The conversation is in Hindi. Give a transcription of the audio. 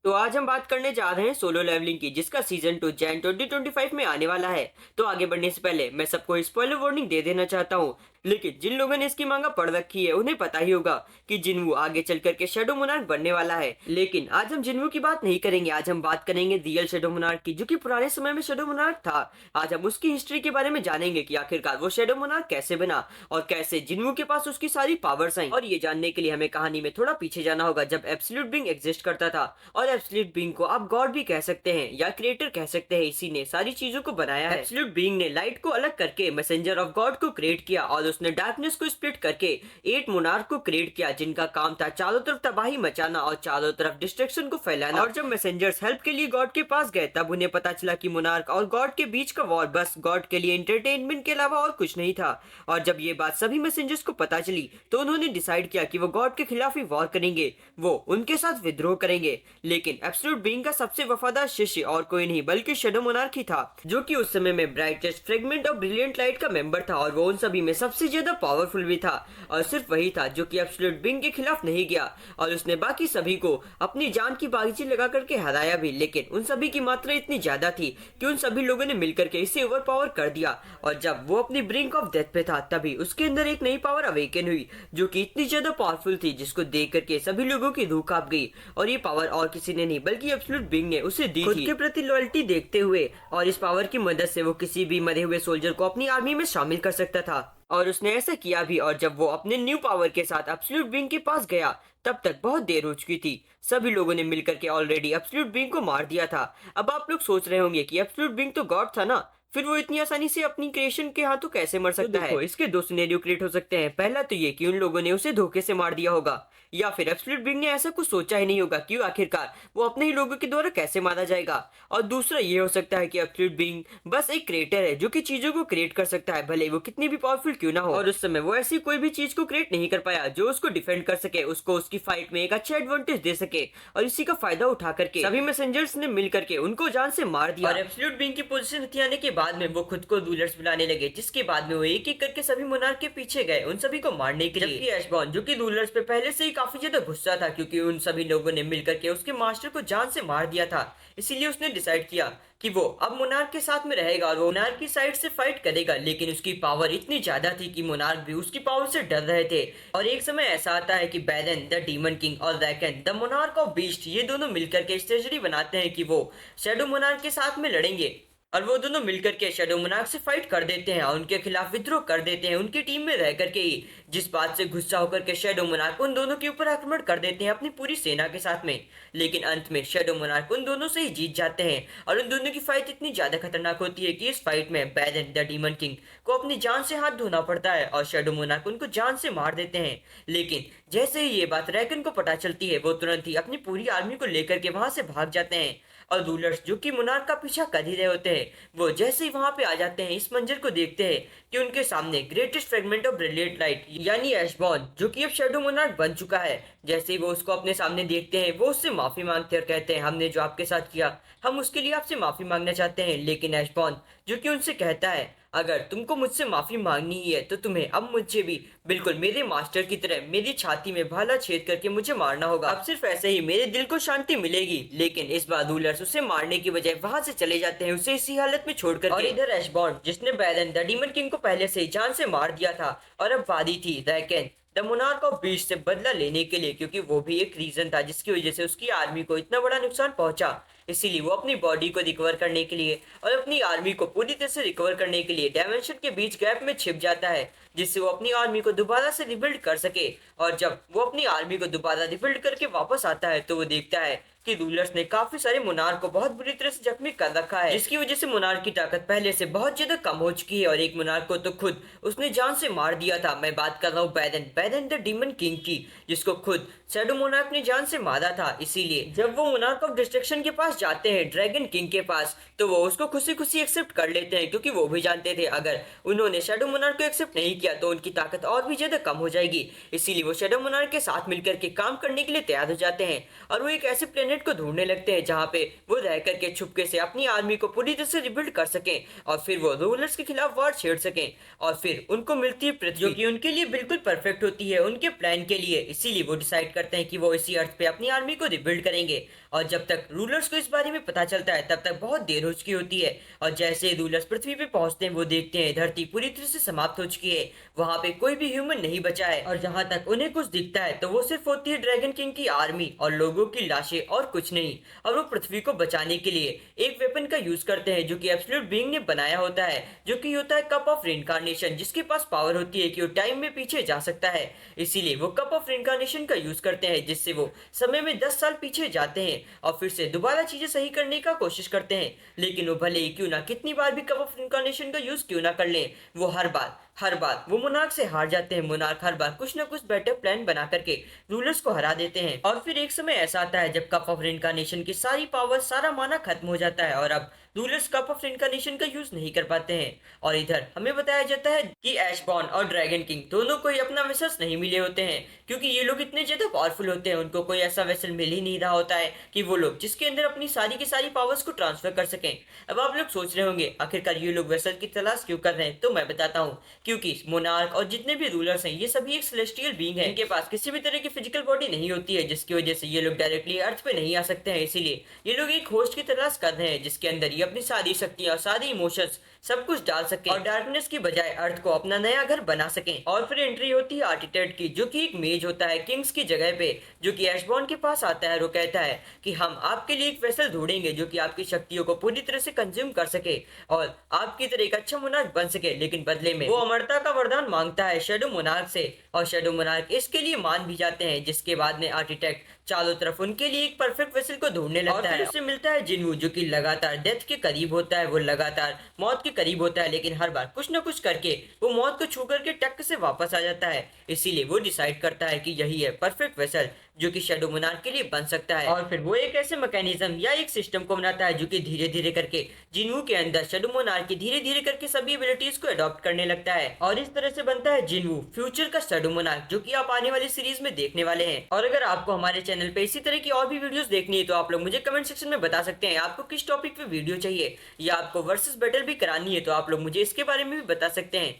तो आज हम बात करने जा रहे हैं सोलो लेवलिंग की, जिसका सीजन 2 जैन 2025 में आने वाला है। तो आगे बढ़ने से पहले मैं सबको स्पॉइलर वार्निंग दे देना चाहता हूँ, लेकिन जिन लोगों ने इसकी मांगा पढ़ रखी है उन्हें पता ही होगा कि जिन्वू आगे चल करके शैडो मोनार्क बनने वाला है। लेकिन आज हम जिन्वू की बात नहीं करेंगे, आज हम बात करेंगे रियल शैडो मोनार्क की, जो कि पुराने समय में शैडो मोनार्क था। आज हम उसकी हिस्ट्री के बारे में जानेंगे कि आखिरकार वो शैडो मोनार्क कैसे बना और कैसे जिन्वू के पास उसकी सारी पावर्स आई। और ये जानने के लिए हमें कहानी में थोड़ा पीछे जाना होगा, जब एब्सोल्यूट बीइंग एग्जिस्ट करता था। और एब्सोल्यूट बीइंग को आप गॉड भी कह सकते हैं या क्रिएटर कह सकते हैं, इसी ने सारी चीजों को बनाया है। एब्सोल्यूट बीइंग ने लाइट को अलग करके मैसेंजर ऑफ गॉड को क्रिएट किया और उसने डार्कनेस को स्प्लिट करके 8 मोनार्क को क्रिएट किया, जिनका काम था चारों तरफ तबाही मचाना और चारों तरफ डिस्ट्रक्शन को फैलाना। और जब मैसेंजर्स हेल्प के लिए गॉड के पास गए, तब उन्हें पता चला कि मोनार्क और गॉड के बीच का वॉर बस गॉड के लिए एंटरटेनमेंट के अलावा और कुछ नहीं था। और जब ये बात सभी मैसेंजर्स को पता चली, तो उन्होंने डिसाइड किया कि वो गॉड के खिलाफ ही वॉर करेंगे, वो उनके साथ विद्रोह करेंगे। लेकिन एब्सोल्यूट बीइंग का सबसे वफादार शिष्य और कोई नहीं बल्कि शैडो मोनार्क ही था, जो कि उस समय में brightest fragment of brilliant light का मेंबर था और वो उन सभी में सबसे ज्यादा पावरफुल भी था। और सिर्फ वही था जो कि एब्सोल्यूट बीइंग के खिलाफ नहीं गया और उसने बाकी सभी को अपनी जान की बाजी लगा करके हराया भी। लेकिन उन सभी की मात्रा इतनी ज्यादा थी कि उन सभी लोगों ने मिलकर के इसे ओवर पावर कर दिया। और जब वो अपनी ब्रिंक ऑफ डेथ पे था, तभी उसके अंदर एक नई पावर अवेकन हुई, जो कि इतनी ज्यादा पावरफुल थी, जिसको देख करके सभी लोगों की रूह कांप गई। और ये पावर और किसी ने नहीं बल्कि एब्सोल्यूट बीइंग ने उसे दी थी, खुद के प्रति लॉयल्टी देखते हुए। और इस पावर की मदद से वो किसी भी मरे हुए सोल्जर को अपनी आर्मी में शामिल कर सकता था, और उसने ऐसा किया भी। और जब वो अपने न्यू पावर के साथ एब्सोल्यूट बीइंग के पास गया, तब तक बहुत देर हो चुकी थी। सभी लोगों ने मिलकर के ऑलरेडी एब्सोल्यूट बीइंग को मार दिया था। अब आप लोग सोच रहे होंगे कि एब्सोल्यूट बीइंग तो गॉड था ना, फिर वो इतनी आसानी से अपनी क्रिएशन के हाथों कैसे मर सकता है? इसके दो सिनेरियो क्रिएट हो सकते हैं। पहला तो ये कि उन लोगों ने उसे धोखे से मार दिया होगा, या फिर एब्सोल्यूट बीइंग ने ऐसा कुछ सोचा ही नहीं होगा कि आखिरकार वो अपने ही लोगों के द्वारा कैसे मारा जाएगा। और दूसरा ये हो सकता है कि एब्सोल्यूट बीइंग बस एक क्रिएटर है, जो कि चीजों को क्रिएट कर सकता है, भले वो कितनी भी पावरफुल क्यों ना हो। और उस समय वो ऐसी कोई भी चीज को क्रिएट नहीं कर पाया जो उसको डिफेंड कर सके, उसको उसकी फाइट में एक अच्छा एडवांटेज दे सके। और इसी का फायदा उठा करके सभी मैसेंजर्स ने मिल करके उनको जान से मार दिया। और एब्सोल्यूट बीइंग की पोजीशन हथियाने के बाद में वो खुद को रूलर्स बुलाने लगे, जिसके बाद में वो एक एक करके सभी मोनार्क के पीछे गए उन सभी को मारने के लिए। जबकि एशबॉर्न, जो कि रूलर्स पे पहले से ही काफी ज्यादा गुस्सा था, क्योंकि उन सभी लोगों ने मिलकर के उसके मास्टर को जान से मार दिया था, इसीलिए उसने डिसाइड किया कि वो अब मोनार्क के साथ में रहेगा और वो मोनार्क की साइड से फाइट करेगा। लेकिन उसकी पावर इतनी ज्यादा थी कि मोनार्क भी उसकी पावर से डर रहे थे। और एक समय ऐसा आता है कि बैरन द डीमन किंग और reckon the monarch of beast, ये दोनों मिलकर के स्ट्रेटजी बनाते हैं कि वो शैडो मोनार्क के साथ में लड़ेंगे। और वो दोनों मिलकर के शैडो मोनार्क से फाइट कर देते हैं और उनके खिलाफ विद्रोह कर देते हैं, उनकी टीम में रह करके ही। जिस बात से गुस्सा होकर के शैडो मोनार्क उन दोनों के ऊपर आक्रमण कर देते हैं अपनी पूरी सेना के साथ में। लेकिन अंत में शैडो मोनार्क उन दोनों से ही जीत जाते हैं। और उन दोनों की फाइट इतनी ज्यादा खतरनाक होती है कि इस फाइट में बैरन द डीमन किंग को अपनी जान से हाथ धोना पड़ता है और शैडो मोनार्क उनको जान से मार देते हैं। लेकिन जैसे ही ये बात रैकन को पता चलती है, वो तुरंत ही अपनी पूरी आर्मी को लेकर के वहां से भाग जाते हैं। और रूलर्स, जो कि मोनार्क का पीछा कर ही रहे होते हैं, वो जैसे ही वहां पे आ जाते हैं, इस मंजर को देखते हैं कि उनके सामने greatest fragment of brilliant light यानी एशबॉर्न, जो कि अब शैडो मोनार्क बन चुका है। जैसे ही वो उसको अपने सामने देखते हैं, वो उससे माफी मांगते और कहते हैं, हमने जो आपके साथ किया, हम उसके लिए आपसे माफी मांगना चाहते हैं। लेकिन एशबॉर्न, जो कि उनसे कहता है, अगर तुमको मुझसे माफी मांगनी ही है तो तुम्हें अब मुझे भी बिल्कुल मेरे मास्टर की तरह मेरी छाती में भाला छेद करके मुझे मारना होगा। अब सिर्फ ऐसे ही मेरे दिल को शांति मिलेगी। लेकिन इस बार रूलर्स उसे मारने की बजाय वहां से चले जाते हैं, उसे इसी हालत में छोड़कर। और इधर एशबॉर्न, जिसने बैरन द डीमन किंग को पहले से ही जान से मार दिया था, और अब बारी थी reckon the monarch of beast से बदला लेने के लिए, क्योंकि वो भी एक रीजन था जिसकी वजह से उसकी आर्मी को इतना बड़ा नुकसान पहुंचा। इसीलिए वो अपनी बॉडी को रिकवर करने के लिए और अपनी आर्मी को पूरी तरह से रिकवर करने के लिए डायमेंशन के बीच गैप में छिप जाता है, जिससे वो अपनी आर्मी को दोबारा से रिबिल्ड कर सके। और जब वो अपनी आर्मी को दोबारा रिबिल्ड करके वापस आता है, तो वो देखता है कि रूलर्स ने काफी सारे मोनार्क को बहुत बुरी तरह से जख्मी कर रखा है, जिसकी वजह से मोनार्क की ताकत पहले से बहुत ज्यादा कम हो चुकी है। और एक मोनार्क को तो खुद उसने जान से मार दिया था। मैं बात कर रहा हूँ बैरन द डीमन किंग की, जिसको खुद शैडो मोनार्क ने जान से मारा था। इसीलिए जब वो मोनार्क ऑफ डिस्ट्रक्शन के पास जाते हैं, ड्रैगन किंग के पास, तो वो उसको खुशी खुशी एक्सेप्ट कर लेते हैं, क्योंकि वो भी जानते थे अगर उन्होंने शैडो मोनार्क को एक्सेप्ट नहीं किया तो उनकी ताकत और भी ज्यादा कम हो जाएगी। इसीलिए वो शैडो मोनार्क के साथ मिलकर के काम करने के लिए तैयार हो जाते हैं और वो एक ऐसे प्लेनेट को ढूंढने लगते हैं जहाँ पे वो रह करके छुपके से अपनी आर्मी को पूरी तरह से रिबिल्ड कर सकें और फिर वो रूलर्स के खिलाफ वार छेड़ सकें। और फिर उनको मिलती है पृथ्वी, जो कि उनके लिए बिल्कुल परफेक्ट होती है उनके प्लान के लिए। इसीलिए वो डिसाइड करते हैं कि वो इसी अर्थ पे अपनी आर्मी को रिबिल्ड करेंगे। और जब तक रूलर्स को इस बारे में पता चलता है तब तक बहुत देर हो चुकी होती है। और जैसे रूलर्स पृथ्वी पे पहुंचते हैं वो देखते हैं धरती पूरी तरह से समाप्त हो चुकी है, वहां पे कोई भी ह्यूमन नहीं बचा है और जहां तक उन्हें कुछ दिखता है तो वो सिर्फ होती है ड्रैगन किंग की आर्मी और लोगों की लाशें और कुछ नहीं। और वो पृथ्वी को बचाने के लिए एक वेपन का यूज करते हैं जो कि एब्सोल्यूट बीइंग ने बनाया होता है, जो कि होता है कप ऑफ रिइंकार्नेशन, जिसके पास पावर होती है कि वो टाइम में पीछे जा सकता है। इसीलिए वो कप ऑफ रिइंकार्नेशन का यूज करते हैं जिससे वो समय में 10 साल पीछे जाते हैं और फिर से दोबारा चीजें सही करने का कोशिश करते हैं। लेकिन वो भले ही क्यों ना कितनी बार भी कप ऑफ रिइंकार्नेशन का यूज क्यों ना कर लें, वो हर बार वो मोनार्क से हार जाते हैं। मोनार्क हर बार कुछ ना कुछ बेटर प्लान बना करके रूलर्स को हरा देते हैं। और फिर एक समय ऐसा आता है जब कप ऑफ रिइंकार्नेशन की सारी पावर, सारा माना खत्म हो जाता है और अब रूलर्स कप ऑफ रिइंकार्नेशन का यूज नहीं कर पाते हैं। और इधर हमें बताया जाता है कि ऐशबॉर्न और ड्रैगन किंग दोनों को ही अपना वेसल्स नहीं मिले होते हैं, क्योंकि ये लोग इतने ज्यादा पावरफुल होते हैं, उनको कोई ऐसा वेसल मिल ही नहीं रहा होता है कि वो लोग जिसके अंदर अपनी सारी की सारी पावर्स को ट्रांसफर कर सकें। अब आप लोग सोच रहे होंगे आखिरकार ये लोग वेसल की तलाश क्यों कर रहे हैं, तो मैं बताता हूँ। क्योंकि मोनार्क और जितने भी रूलर्स हैं ये सभी एक सेलेस्टियल बीइंग है, इनके पास किसी भी तरह की फिजिकल बॉडी नहीं होती है, जिसकी वजह से ये लोग डायरेक्टली अर्थ पे नहीं आ सकते हैं। इसीलिए ये लोग एक होस्ट की तलाश कर रहे हैं जिसके अंदर ये अपनी सारी शक्तियां और सारी इमोशंस सब कुछ डाल सके और डार्कनेस की बजाय अर्थ को अपना नया घर बना सकें। और फिर एंट्री होती है आर्किटेक्ट की, जो कि एक मेज होता है किंग्स की जगह पे, जो कि ऐशबॉर्न के पास आता है और वो कहता है कि हम आपके लिए एक वेसल ढूंढेंगे जो कि आपकी शक्तियों को पूरी तरह से कंज्यूम कर सके और आपकी तरह एक अच्छा मोनार्क बन सके। लेकिन बदले में वो अमरता का वरदान मांगता है शैडो मोनार्क से और शैडो मोनार्क इसके लिए मान भी जाते हैं। जिसके बाद में आर्किटेक्ट चारों तरफ उनके लिए एक परफेक्ट वेसल को ढूंढने लगता है। उससे मिलता है जिन्वू, जो कि लगातार डेथ के करीब होता है, वो लगातार मौत के करीब होता है, लेकिन हर बार कुछ न कुछ करके वो मौत को छू करके टक से वापस आ जाता है। इसीलिए वो डिसाइड करता है कि यही है परफेक्ट वेसल जो कि शैडो मोनार्क के लिए बन सकता है। और फिर वो एक ऐसे मैकेनिज्म या एक सिस्टम को बनाता है जो कि धीरे धीरे करके जिन्वू के अंदर शैडो मोनार्क की धीरे धीरे करके सभी एबिलिटीज को अडॉप्ट करने लगता है और इस तरह से बनता है जिन्वू, फ्यूचर का शैडो मोनार्क, जो कि आप आने वाली सीरीज में देखने वाले हैं। और अगर आपको हमारे चैनल पे इसी तरह की और भी वीडियोस देखनी है तो आप लोग मुझे कमेंट सेक्शन में बता सकते हैं आपको किस टॉपिक पे वीडियो चाहिए, या आपको वर्सेस बैटल भी करानी है तो आप लोग मुझे इसके बारे में भी बता सकते हैं।